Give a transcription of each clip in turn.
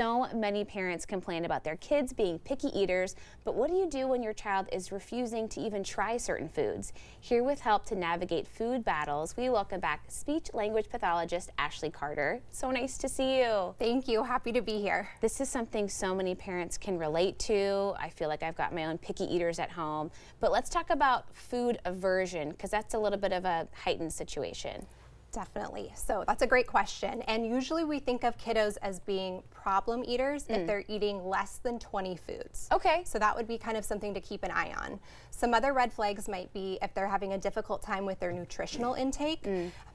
So many parents complain about their kids being picky eaters, but what do you do when your child is refusing to even try certain foods? Here with help to navigate food battles, we welcome back speech-language pathologist Ashley Carter. So nice to see you. Thank you. Happy to be here. This is something so many parents can relate to. I feel like I've got my own picky eaters at home. But let's talk about food aversion, because that's a little bit of a heightened situation. Definitely. So that's a great question. And usually we think of kiddos as being problem eaters if they're eating less than 20 foods. Okay. So that would be kind of something to keep an eye on. Some other red flags might be if they're having a difficult time with their nutritional intake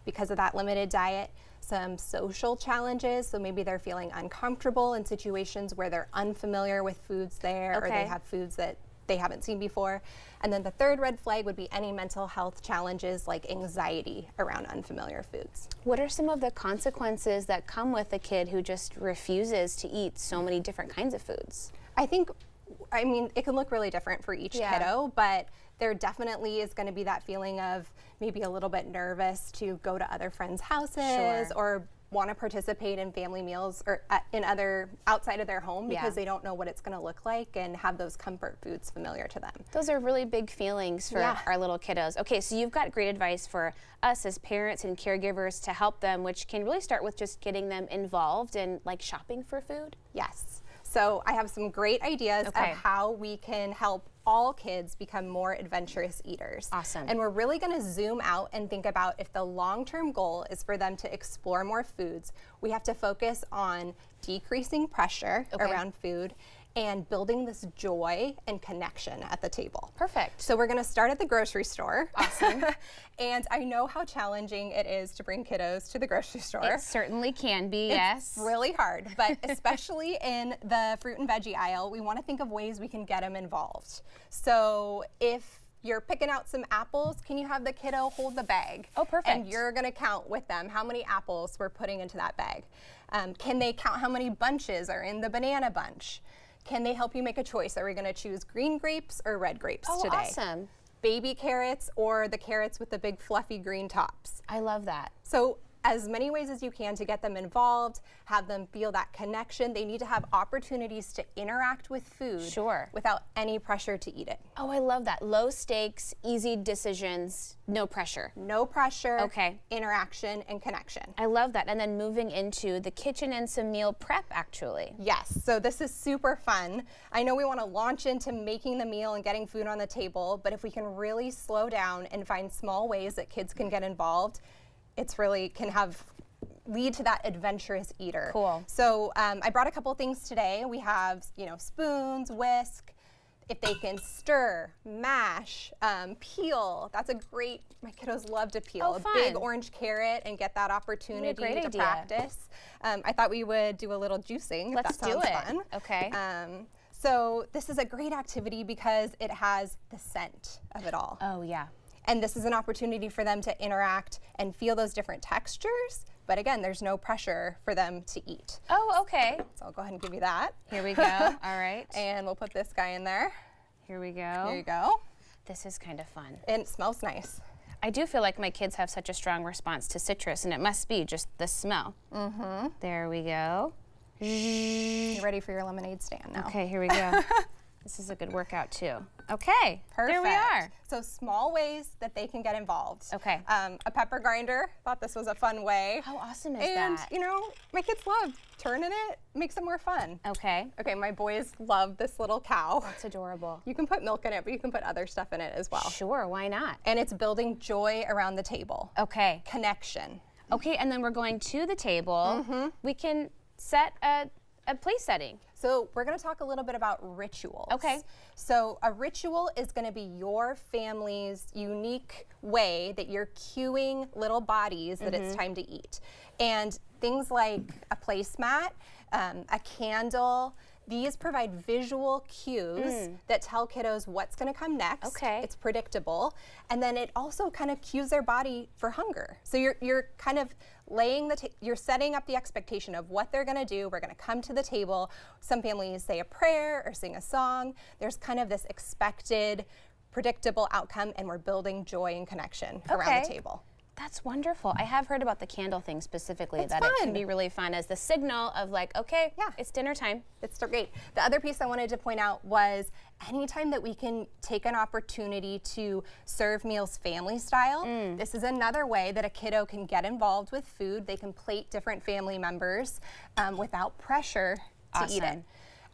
because of that limited diet. Some social challenges, so maybe they're feeling uncomfortable in situations where they're unfamiliar with foods there, or they have foods that they haven't seen before. And then the third red flag would be any mental health challenges like anxiety around unfamiliar foods. What are some of the consequences that come with a kid who just refuses to eat so many different kinds of foods? I mean, it can look really different for each kiddo, but there definitely is going to be that feeling of maybe a little bit nervous to go to other friends' houses or want to participate in family meals or in other outside of their home because they don't know what it's going to look like and have those comfort foods familiar to them. Those are really big feelings for our little kiddos. Okay, so you've got great advice for us as parents and caregivers to help them, which can really start with just getting them involved in like shopping for food. Yes. So I have some great ideas of how we can help all kids become more adventurous eaters. Awesome. And we're really going to zoom out and think about if the long-term goal is for them to explore more foods, we have to focus on decreasing pressure around food and building this joy and connection at the table. Perfect. So we're going to start at the grocery store. Awesome. And I know how challenging it is to bring kiddos to the grocery store. It certainly can be, yes. It's really hard, but especially in the fruit and veggie aisle, we want to think of ways we can get them involved. So if you're picking out some apples, can you have the kiddo hold the bag? Oh, perfect. And you're going to count with them how many apples we're putting into that bag. Can they count how many bunches are in the banana bunch? Can they help you make a choice? Are we going to choose green grapes or red grapes today? Oh, awesome. Baby carrots or the carrots with the big fluffy green tops? I love that. So as many ways as you can to get them involved, have them feel that connection. They need to have opportunities to interact with food without any pressure to eat it. Oh, I love that. Low stakes, easy decisions, no pressure. No pressure, interaction and connection. I love that. And then moving into the kitchen and some meal prep, actually. Yes, so this is super fun. I know we want to launch into making the meal and getting food on the table, but if we can really slow down and find small ways that kids can get involved, it's really lead to that adventurous eater. Cool. So I brought a couple things today. We have, spoons, whisk, if they can stir, mash, peel. That's my kiddos love to peel. Oh, fun. A big orange carrot and get that opportunity to practice. I thought we would do a little juicing. Let's if that sounds do it. Fun. Okay. So this is a great activity because it has the scent of it all. Oh, yeah. And this is an opportunity for them to interact and feel those different textures. But again, there's no pressure for them to eat. Oh, okay. So I'll go ahead and give you that. Here we go. All right. And we'll put this guy in there. Here we go. Here you go. This is kind of fun. And it smells nice. I do feel like my kids have such a strong response to citrus, and it must be just the smell. There we go. You ready for your lemonade stand now? Okay, here we go. This is a good workout too. Okay, perfect. There we are. So small ways that they can get involved. Okay. A pepper grinder, thought this was a fun way. How awesome is that? And my kids love turning it, makes it more fun. Okay. Okay, my boys love this little cow. That's adorable. You can put milk in it, but you can put other stuff in it as well. Sure, why not? And it's building joy around the table. Okay. Connection. Okay, and then we're going to the table. We can set a place setting. So we're going to talk a little bit about rituals. Okay. So a ritual is going to be your family's unique way that you're cueing little bodies that it's time to eat. And things like a placemat, a candle, these provide visual cues that tell kiddos what's going to come next. Okay. It's predictable. And then it also kind of cues their body for hunger. So you're kind of you're setting up the expectation of what they're going to do. We're going to come to the table. Some families say a prayer or sing a song. There's kind of this expected, predictable outcome, and we're building joy and connection around the table. That's wonderful. I have heard about the candle thing specifically, It's that it can fun. be really fun as the signal of like, okay, Yeah. it's dinner time. It's so great. The other piece I wanted to point out was anytime that we can take an opportunity to serve meals family style, this is another way that a kiddo can get involved with food. They can plate different family members without pressure to eat it. Awesome.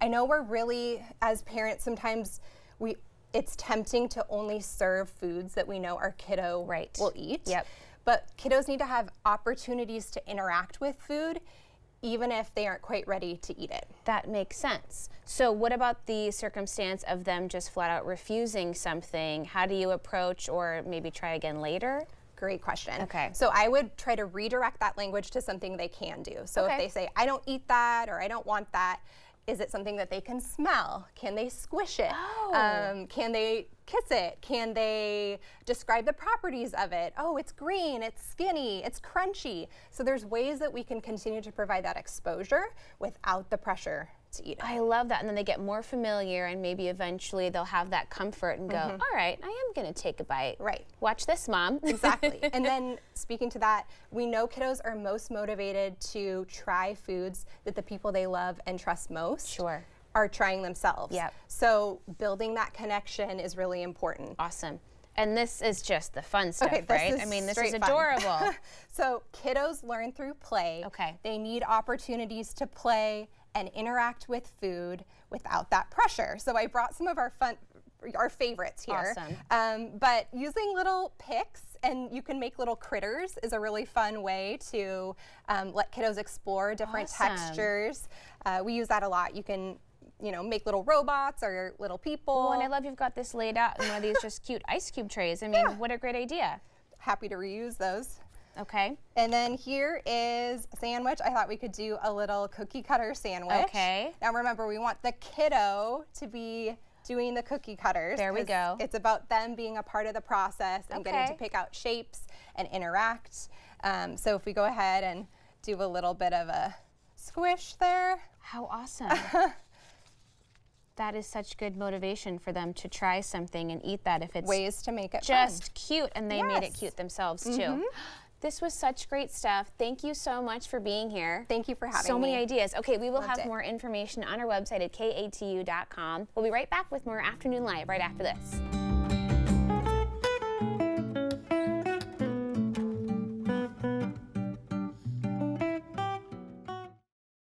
I know we're really, as parents, sometimes it's tempting to only serve foods that we know our kiddo Right. will eat. Yep. But kiddos need to have opportunities to interact with food, even if they aren't quite ready to eat it. That makes sense. So what about the circumstance of them just flat out refusing something? How do you approach, or maybe try again later? Great question. Okay. So I would try to redirect that language to something they can do. So Okay. if they say, I don't eat that, or I don't want that, is it something that they can smell? Can they squish it? Oh. Can they kiss it? Can they describe the properties of it? Oh, it's green, it's skinny, it's crunchy. So there's ways that we can continue to provide that exposure without the pressure to eat it. I love that. And then they get more familiar, and maybe eventually they'll have that comfort and go, all right, I am going to take a bite. Right. Watch this, Mom. Exactly. And then speaking to that, we know kiddos are most motivated to try foods that the people they love and trust most Sure. are trying themselves. Yep. So building that connection is really important. Awesome. And this is just the fun stuff, Okay, this right? is I mean, this straight is fun. adorable. So kiddos learn through play. Okay. They need opportunities to play and interact with food without that pressure. So I brought some of our favorites here. Awesome. But using little picks, and you can make little critters, is a really fun way to let kiddos explore different Awesome. textures. We use that a lot. You can make little robots or little people. Oh, and I love you've got this laid out in one of these just cute ice cube trays. I mean, what a great idea. Happy to reuse those. Okay. And then here is a sandwich. I thought we could do a little cookie cutter sandwich. Okay. Now remember, we want the kiddo to be doing the cookie cutters. There we 'cause go. It's about them being a part of the process and getting to Okay. pick out shapes and interact. So if we go ahead and do a little bit of a squish there. How awesome. That is such good motivation for them to try something and eat that if it's Ways to make it just cute, and they made it Yes. cute themselves too. This was such great stuff. Thank you so much for being here. Thank you for having So many me. ideas. Okay, we will Loved have it. more information on our website at katu.com. We'll be right back with more Afternoon Live right after this.